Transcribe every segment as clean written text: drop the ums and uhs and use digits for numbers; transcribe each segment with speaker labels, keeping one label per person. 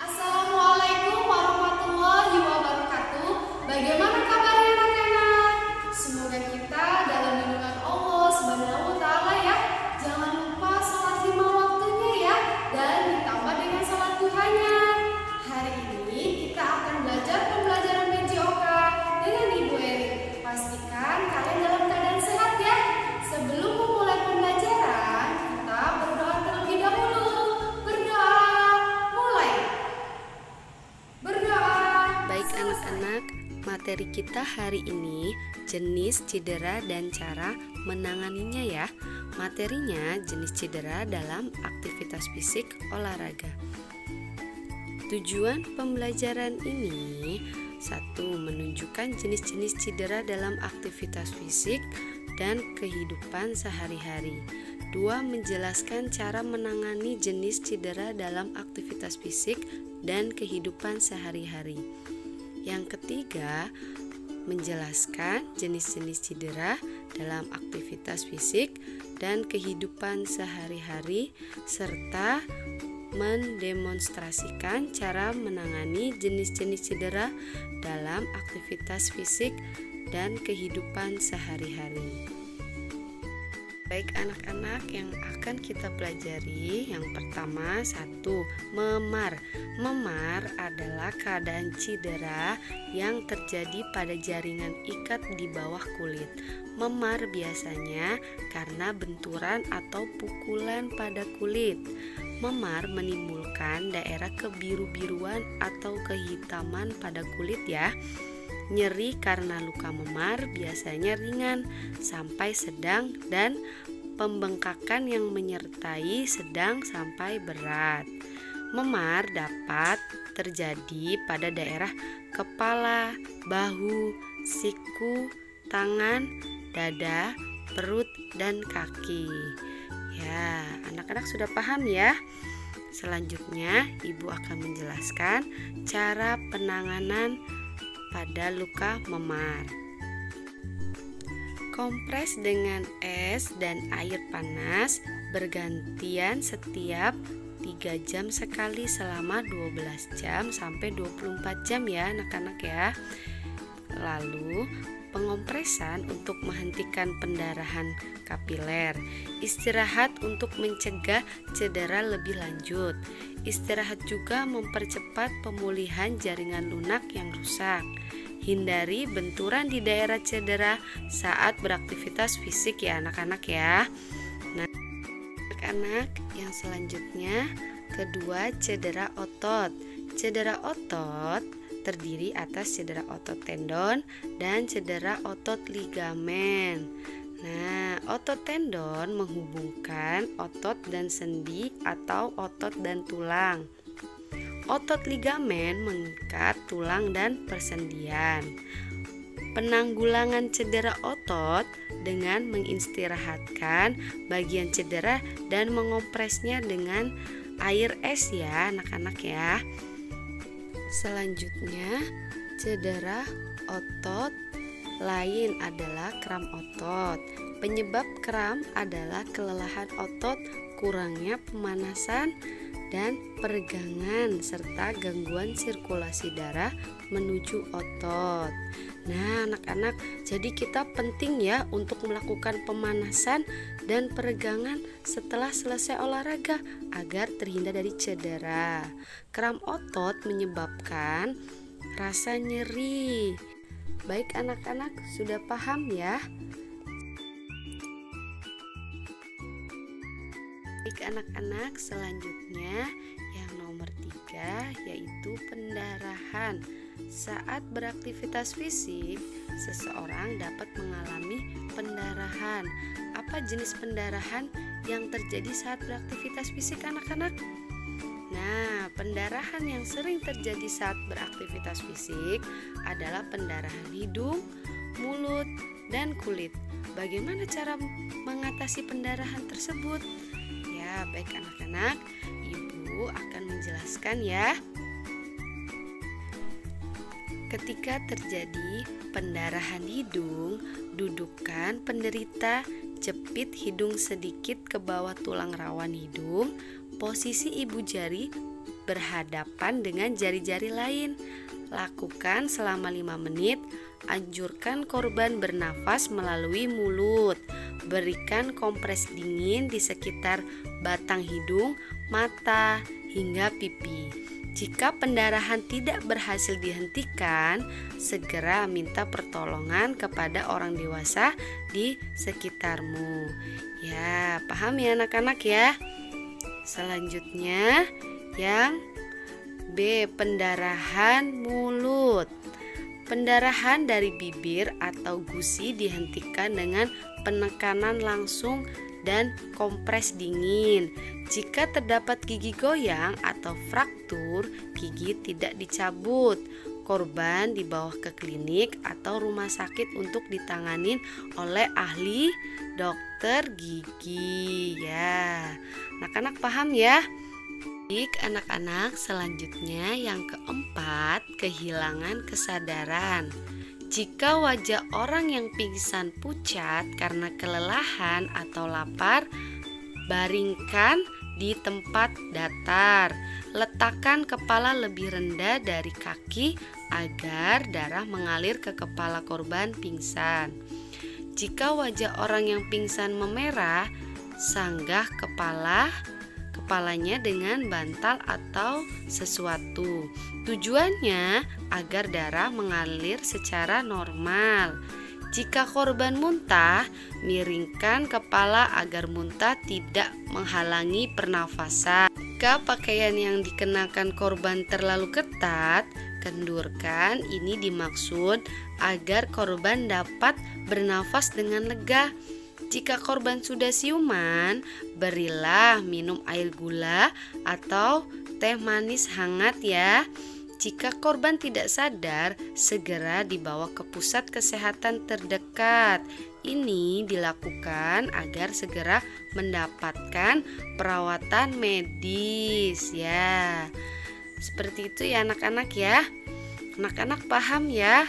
Speaker 1: Assalamualaikum warahmatullahi wabarakatuh. Bagaimana kabarnya anak-anak? Semoga kita dalam lindungan Allah Subhanahu wa taala ya. Jangan lupa sholat 5 waktunya ya dan ditambah dengan sholat duhanya. Hari ini kita akan belajar pembelajaran PJOK dengan Ibu Eri. Pastikan kalian dalam keadaan sehat ya. Sebelum memulai pembelajaran, kita berdoa terlebih dahulu.
Speaker 2: Baik anak-anak, materi kita hari ini jenis cedera dan cara menanganinya ya. Materinya jenis cedera dalam aktivitas fisik olahraga. Tujuan pembelajaran ini: 1. Menunjukkan jenis-jenis cedera dalam aktivitas fisik dan kehidupan sehari-hari. 2. Menjelaskan cara menangani jenis cedera dalam aktivitas fisik dan kehidupan sehari-hari. Yang ketiga, menjelaskan jenis-jenis cedera dalam aktivitas fisik dan kehidupan sehari-hari serta mendemonstrasikan cara menangani jenis-jenis cedera dalam aktivitas fisik dan kehidupan sehari-hari. Baik anak-anak, yang akan kita pelajari yang pertama, 1. Memar. Memar adalah keadaan cedera yang terjadi pada jaringan ikat di bawah kulit. Memar biasanya karena benturan atau pukulan pada kulit. Memar menimbulkan daerah kebiru-biruan atau kehitaman pada kulit ya. Nyeri karena luka memar biasanya ringan sampai sedang dan pembengkakan yang menyertai sedang sampai berat. Memar dapat terjadi pada daerah kepala, bahu, siku, tangan, dada, perut, dan kaki. Ya, anak-anak sudah paham ya? Selanjutnya, Ibu akan menjelaskan cara penanganan pada luka memar. Kompres dengan es dan air panas bergantian setiap 3 jam sekali selama 12 jam sampai 24 jam ya anak-anak ya. Lalu pengompresan untuk menghentikan pendarahan kapiler. Istirahat untuk mencegah cedera lebih lanjut. Istirahat juga mempercepat pemulihan jaringan lunak yang rusak. Hindari benturan di daerah cedera saat beraktivitas fisik ya anak-anak ya. Nah, anak-anak, yang selanjutnya kedua, cedera otot. Cedera otot terdiri atas cedera otot tendon dan cedera otot ligamen. Nah, otot tendon menghubungkan otot dan sendi atau otot dan tulang. Otot ligamen mengikat tulang dan persendian. Penanggulangan cedera otot dengan mengistirahatkan bagian cedera dan mengompresnya dengan air es ya anak-anak ya. Selanjutnya, cedera otot lain adalah kram otot. Penyebab kram adalah kelelahan otot, kurangnya pemanasan dan peregangan serta gangguan sirkulasi darah menuju otot. Nah, anak-anak, jadi kita penting ya untuk melakukan pemanasan dan peregangan setelah selesai olahraga agar terhindar dari cedera. Kram otot menyebabkan rasa nyeri. Baik anak-anak, sudah paham ya? Baik anak-anak, selanjutnya yang nomor 3 yaitu pendarahan. Saat beraktivitas fisik, seseorang dapat mengalami pendarahan. Apa jenis pendarahan yang terjadi saat beraktivitas fisik anak-anak? Nah, pendarahan yang sering terjadi saat beraktivitas fisik adalah pendarahan hidung, mulut, dan kulit. Bagaimana cara mengatasi pendarahan tersebut? Ya, baik anak-anak, Ibu akan menjelaskan ya. Ketika terjadi pendarahan hidung, dudukkan penderita, jepit hidung sedikit ke bawah tulang rawan hidung. Posisi ibu jari berhadapan dengan jari-jari lain. Lakukan selama 5 menit. Anjurkan korban bernafas melalui mulut. Berikan kompres dingin di sekitar batang hidung, mata, hingga pipi. Jika pendarahan tidak berhasil dihentikan, segera minta pertolongan kepada orang dewasa di sekitarmu. Ya, paham ya anak-anak ya? Selanjutnya yang B, pendarahan mulut. Pendarahan dari bibir atau gusi dihentikan dengan penekanan langsung dan kompres dingin. Jika terdapat gigi goyang atau fraktur, gigi tidak dicabut. Korban dibawa ke klinik atau rumah sakit untuk ditanganin oleh ahli dokter gigi. Ya, anak-anak paham ya? Baik anak-anak, selanjutnya yang keempat, kehilangan kesadaran. Jika wajah orang yang pingsan pucat karena kelelahan atau lapar, baringkan di tempat datar. Letakkan kepala lebih rendah dari kaki agar darah mengalir ke kepala korban pingsan. Jika wajah orang yang pingsan memerah, sanggah kepalanya dengan bantal atau sesuatu. Tujuannya agar darah mengalir secara normal. Jika korban muntah, miringkan kepala agar muntah tidak menghalangi pernafasan. Jika pakaian yang dikenakan korban terlalu ketat, kendurkan. Ini dimaksud agar korban dapat bernafas dengan lega. Jika korban sudah siuman, berilah minum air gula atau teh manis hangat ya. Jika korban tidak sadar, segera dibawa ke pusat kesehatan terdekat. Ini dilakukan agar segera mendapatkan perawatan medis ya. Seperti itu ya anak-anak ya. Anak-anak paham ya?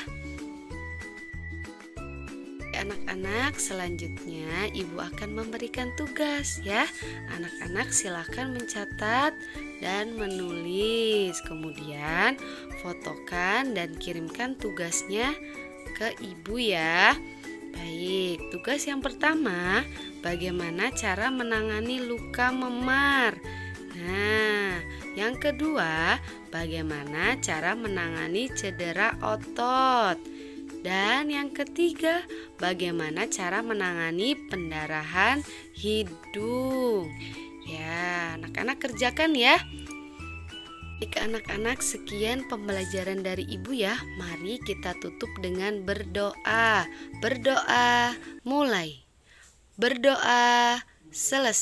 Speaker 2: Anak-anak, selanjutnya ibu akan memberikan tugas ya. Anak-anak silahkan mencatat dan menulis. Kemudian fotokan dan kirimkan tugasnya ke ibu ya. Baik, tugas yang pertama, bagaimana cara menangani luka memar. Nah, yang kedua, bagaimana cara menangani cedera otot. Dan yang ketiga, bagaimana cara menangani pendarahan hidung. Ya, anak-anak kerjakan ya. Jika anak-anak, sekian pembelajaran dari ibu ya. Mari kita tutup dengan berdoa. Berdoa, mulai. Berdoa, selesai.